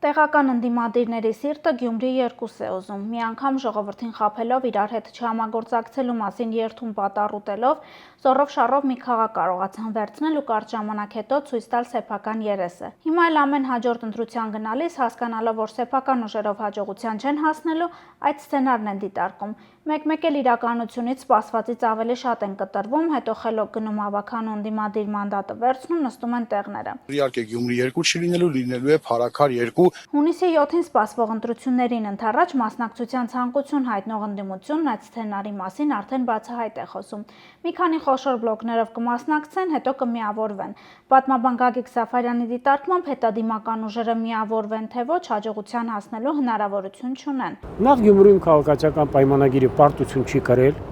Տեղական ընդդիմադիրների սիրտը Գյումրի երկուս է ուզում, մի անգամ ժողովրդին խաբելով իրար հետ չհամագործակցելու մասին երթում պատառ ուտելով, զոռով շառով մի քաղաք կարողացան վերցնել ու կարճ ժամանակ հետո ցույց տալ սեփական երեսը։ Հիմա էլ ամեն հաջորդ ընտրության գնալիս, հասկանալով, որ սեփական ուժերով հաջողության չեն հասնելու, այդ սցենարն են դիտարկում։ Մեկ-մեկ էլ իրականությունից սպասվածից ավելի շատ են կտրվում, հետո խելոք գնում ավագան ու ընդդիմադիր մանդատը վերցնում, նստում են տեղները։ Իհարկե Գյումրի 2 չի լինելու է փառաքար 2։ Հունիսի 7-ին սպասվող ընտրություններին ընթառաջ մասնակցության ցանկություն հայտնող ընդդիմությունն այդ սցենարի մասին արդեն բացահայտ է խոսում։ Մի քանի խոշոր բլոկներով կմասնակցեն, հետո կմիավորվեն։ Պատմաբան Գագիկ Սաֆարյանի դիտարկմամբ հետադիմական ուժերը միավորվեն, թե ոչ հաջողության հասնելու հնարավորություն չունեն։ Նախ Գյումրիում քաղաքացիական պայմանագիրը պարտություն չի կրել։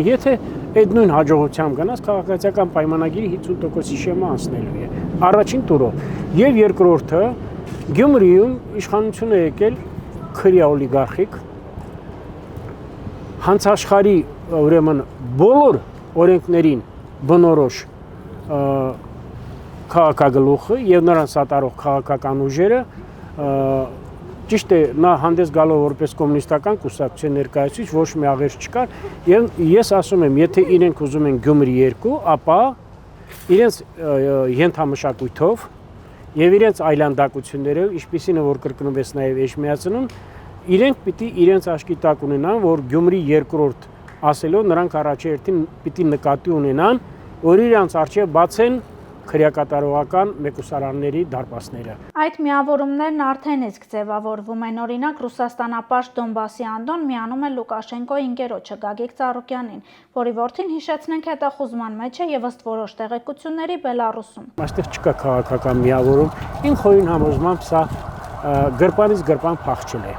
Եթե այդ նույն հաջողությամբ գնաց, քաղաքացիական պայմանագիրի 50%-ի շեմը անցնելու է առաջին տուրով։ Եվ երկրորդը Գյումրիում իշխանություն է եկել քրյա օլիգարխիկ հանցաշխարհի ուրեմն բոլոր օրենքներին բնորոշ քաղաքագլուխը եւ նրան սատարող քաղաքական ուժերը ճիշտ է նա հանդես գալով որպես կոմունիստական կուսակցության ներկայացուցիչ ոչ մի աղերս չկար եւ ես ասում եմ եթե իրենք ուզում են Գյումրի 2 ապա իրենց ենթամշակույթով եւ իրենց այլանդակություններով ինչպիսին է որ կրկնվեց նաեւ Էջմիածնում իրենք պիտի իրենց աչքի տակ ունենան որ Գյումրի երկրորդ ասելով նրանք առաջերտին պիտի նկատի ունենան որ իրենց արժե բացեն քրեակատարողական մեկուսարանների դարպասները։ Այդ միավորումներն արդեն իսկ ձևավորվում են, օրինակ Ռուսաստանապաշտ Դոնբասի Անդոն միանում է Լուկաշենկոյի ընկերոջը Գագիկ Ծառուկյանին, որի որդին հիշեցնենք հետախուզման մեջ է եւ ըստ որոշ տեղեկությունների Բելարուսում։ Այստեղ չկա քաղաքական միավորում, իմ խորին համոզմամբ սա գրպանից գրպան փախչել է։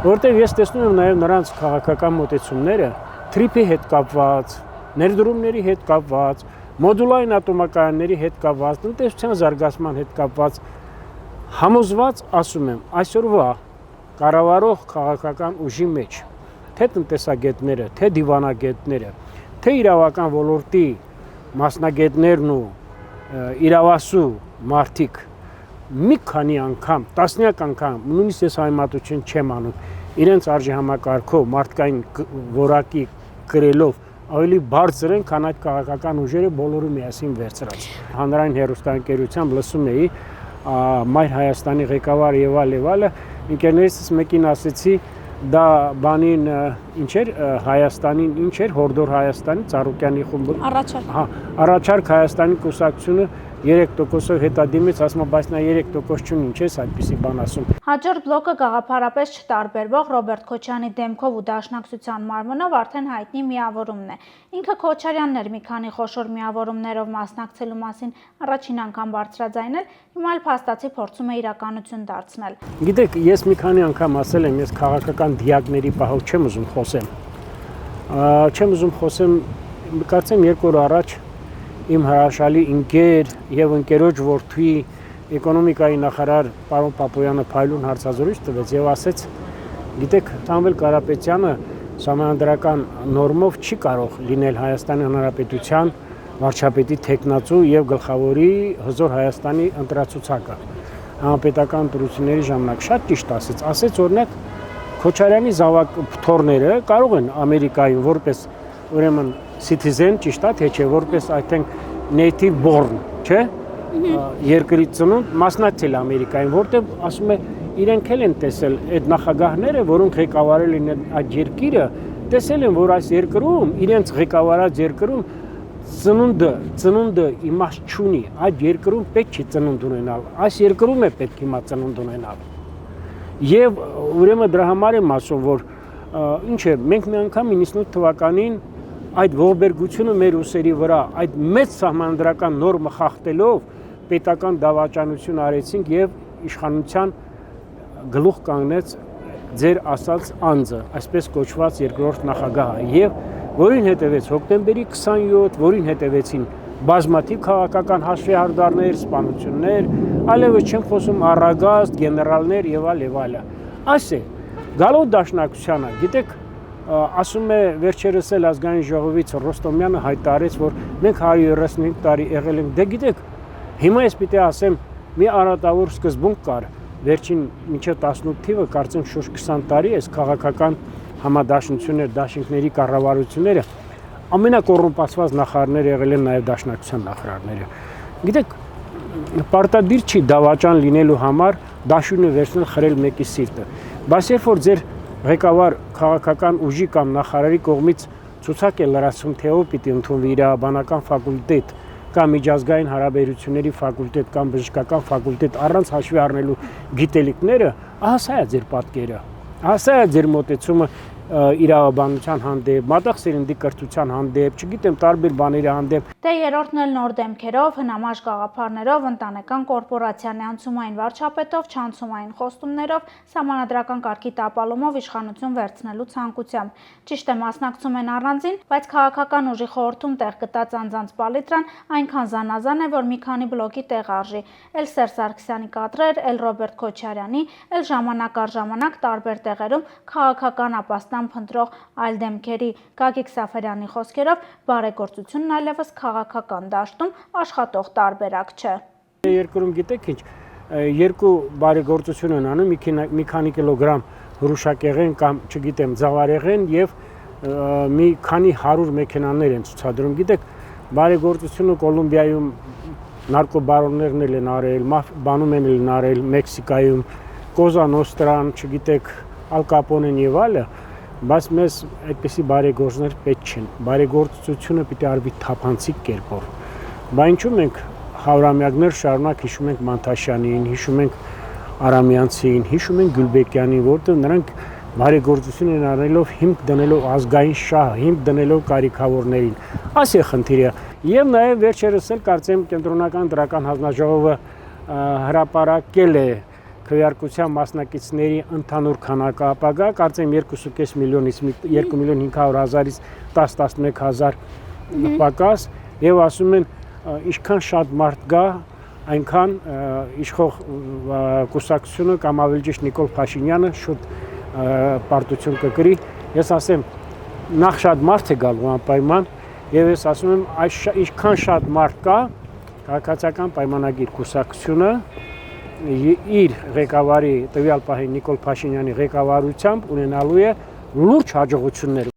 Որտեղ ես տեսնում եմ նաեւ նրանց քաղաքական մոտեցումները թրիփի հետ կապված, ներդրումների հետ կապված մոդուլային ատոմակայանների հետ կապված, տնտեսության զարգացման հետ կապված համոզված ասում եմ, այսօրվա կառավարող քաղաքական ուժի մեջ, թե տնտեսագետները, թե դիվանագետները, թե իրավական ոլորտի մասնագետներն ու իրավասու մարդիկ մի քանի անգամ, տասնյակ անգամ, նույնիսկ ես համեմատություն չեմ անում, իրենց արժեհամակարգով մարդկային որակի գրելով ավելի բարձր են, քան այդ քաղաքական ուժերը բոլորը միասին վերցրած։ Հանրային հեռուստաընկերությամբ լսում էի Մայր Հայաստանի ղեկավար եւ այլը, ընկերներիցս մեկին ասեցի, դա բանին ինչ էր Հայաստանին, ինչ էր Հորդոր Հայաստանի Ծառուկյանի խումբը։ Առաջարկ։ Հա, առաջարկ Հայաստանի կուսակցությունը 3%-ով հետադիմից ասում է, բայց նա 3% չունի, ինչ էս այդպիսի բան ասում։ Հաջորդ բլոկը գաղափարապես չտարբերվող Ռոբերտ Քոչարյանի դեմքով ու դաշնակցության մարմնով արդեն հայտնի միավորումն է։ Ինքը Քոչարյանն էր մի քանի խոշոր միավորումներով մասնակցելու մասին առաջին անգամ բարձրաձայնել, հիմա էլ փաստացի փորձում է իրականություն դարձնել։ Գիտեք, ես մի քանի անգամ ասել եմ, ես քաղաքական դիակների պահով չեմ ուզում խոսեմ։ Չեմ ուզում խոսեմ, կարծեմ 2 օր առաջ իմ հրաշալի ընկեր եւ ընկերոջ որդի էկոնոմիկայի նախարար պարոն Պապոյանը փայլուն հարցազրույց տվեց եւ ասեց գիտեք Սամվել Կարապետյանը համանդրական նորմով չի կարող լինել Հայաստանի Հանրապետության վարչապետի տեխնացու եւ գլխավորի հզոր Հայաստանի ընտրացուցակը համապետական ընտրությունների ժամանակ շատ ճիշտ ասեց օրինակ Քոչարյանի զավակ փթորները կարող են Ամերիկայում որպես ուրեմն citizen ճիշտ է թե չէ որպես այդենք native born չէ երկրի ծնունդ մասնակցել Ամերիկային որտեղ ասում է իրենք էլ են տեսել այդ նախագահները որոնք ղեկավարել են այդ երկիրը տեսել են որ այս երկրում իրենց ղեկավարած երկրում ծնունդը իմաստ չունի այդ երկրում պետք չի ծնունդ ունենալ այս երկրում է պետք հիմա ծնունդ ունենալ եւ ուրեմն դրա համար եմ ասում որ ինչ է մենք մի անգամ 98 թվականին այդ ողբերգությունը մեր ուսերի վրա այդ մեծ սահմանադրական նորմը խախտելով պետական դավաճանություն արեցինք եւ իշխանության գլուխ կանգնեց ձեր ասած անձը, այսպես կոչված երկրորդ նախագահը եւ որին հետևեց հոկտեմբերի 27, որին հետևեցին բազմաթիվ քաղաքական հաշվեհարդարներ, սպանություններ, այլևս չեմ խոսում առագաստ, գեներալներ եւ այլ։ Այս է գալով դաշնակցությանը, գիտեք ասում է վերջերս էլ ազգային ժողովից Ռոստոմյանը հայտարարեց, որ մենք 135 տարի եղել ենք, դե գիտեք, հիմա ես պիտի ասեմ, մի արատավոր սկզբունք կար, վերջին մինչև 18 թիվը կարծեմ շուրջ 20 տարի այս քաղաքական համադաշնություններ, դաշինքների կառավարությունները ամենակոռումպացված նախարարները եղել են նաև դաշնակցության նախարարները։ Գիտեք, պարտադիր չի դավաճան լինելու համար դաշույնը վերցնել խրել մեկի սիրտը, բայց երբ որ ձեր ղեկավար քաղաքական ուժի կամ նախարարի կողմից ցուցակ է լրացում, թե ով պիտի ընդունվի իրավաբանական ֆակուլտետ կամ միջազգային հարաբերությունների ֆակուլտետ կամ բժշկական ֆակուլտետ առանց հաշվի առնելու գիտելիքները, ահա սա է ձեր պատկերը, ահա սա է ձեր մոտեցումը իրավաբանության հանդեպ, մատաղ սերնդի կրթության հանդեպ, չգիտեմ, տարբեր բաների հանդեպ։ Դե երրորդն էլ նոր դեմքերով, հնամաշ գաղափարներով, ընտանեկան կորպորացիան անցումային վարչապետով, չանցումային խոստումներով, սահմանադրական կարգի տապալումով իշխանություն վերցնելու ցանկությամբ։ Ճիշտ է, մասնակցում են առանձին, բայց քաղաքական ուժի խորհրդում տեղ գտած անձանց պալիտրան այնքան զանազան է, որ մի քանի բլոկի տեղ արժի։ Էլ Սերժ Սարգսյանի կադրեր, էլ Ռոբերտ Քոչարյանի, էլ ժամանակ առ ժամանակ տարբեր տեղերում քաղաքական ապաստան փնտրող այլ դեմքերի։ Գագիկ Սաֆարյանի խոսքերով բարեգործությունն այլևս քաղաքական դաշտում աշխատող տարբերակ չէ։ Երկրում գիտեք ինչ, երկու բարեգործություն են անում, մի քանի կիլոգրամ հրուշակեղեն կամ չգիտեմ ձավարեղեն եւ մի քանի 100 մեքենաներ են ցուցադրում։ Գիտեք, բարեգործությունը Կոլումբիայում նարկոբարոններն են արել, բանում են արել Մեքսիկայում, Կոզա Նոստրան, չգիտեք, Ալ Կապոնեն եւ այլը, բայց մեզ այդպիսի բարեգործներ պետք չեն։ Բարեգործությունը պիտի արվի թափանցիկ կերպով։ Բայց ինչու մենք հարյուրամյակներ շարունակ հիշում ենք Մանթաշյանին, հիշում ենք Արամյանցին, հիշում ենք Գյուլբեկյանին, որտեղ նրանք բարեգործություն են արելով հիմք դնելով ազգային շահ, հիմք դնելով կարիքավորներին։ Այս է խնդիրը։ Եվ նաև վերջերս էլ կարծեմ կենտրոնական դրական հանձնաժողովը հրապարակել է քվեարկության մասնակիցների ընդհանուր քանակը ապագա, կարծեմ 2.5 միլիոնից 2 միլիոն 500,000-ից 10-11,000 պակաս, եւ ասում են ինչքան շատ մարդ գա, այնքան իշխող կուսակցությունը կամ ավելի ճիշտ Նիկոլ Փաշինյանը շուտ պարտություն կկրի։ Ես ասեմ, նախ շատ մարդ է գալու անպայման, եւ ես ասում եմ, այսքան շատ մարդ կա, քաղաքացիական պայմանագիր կուսակցությունը իր ղեկավարի տվյալ պահին Նիկոլ Փաշինյանի ղեկավարությամբ ունենալու է լուրջ հաջողություններ։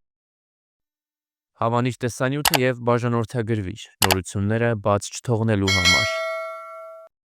Հավանիչ տեսանյութը եւ բաժանորդագրվիչ նորությունները բաց չթողնելու համար։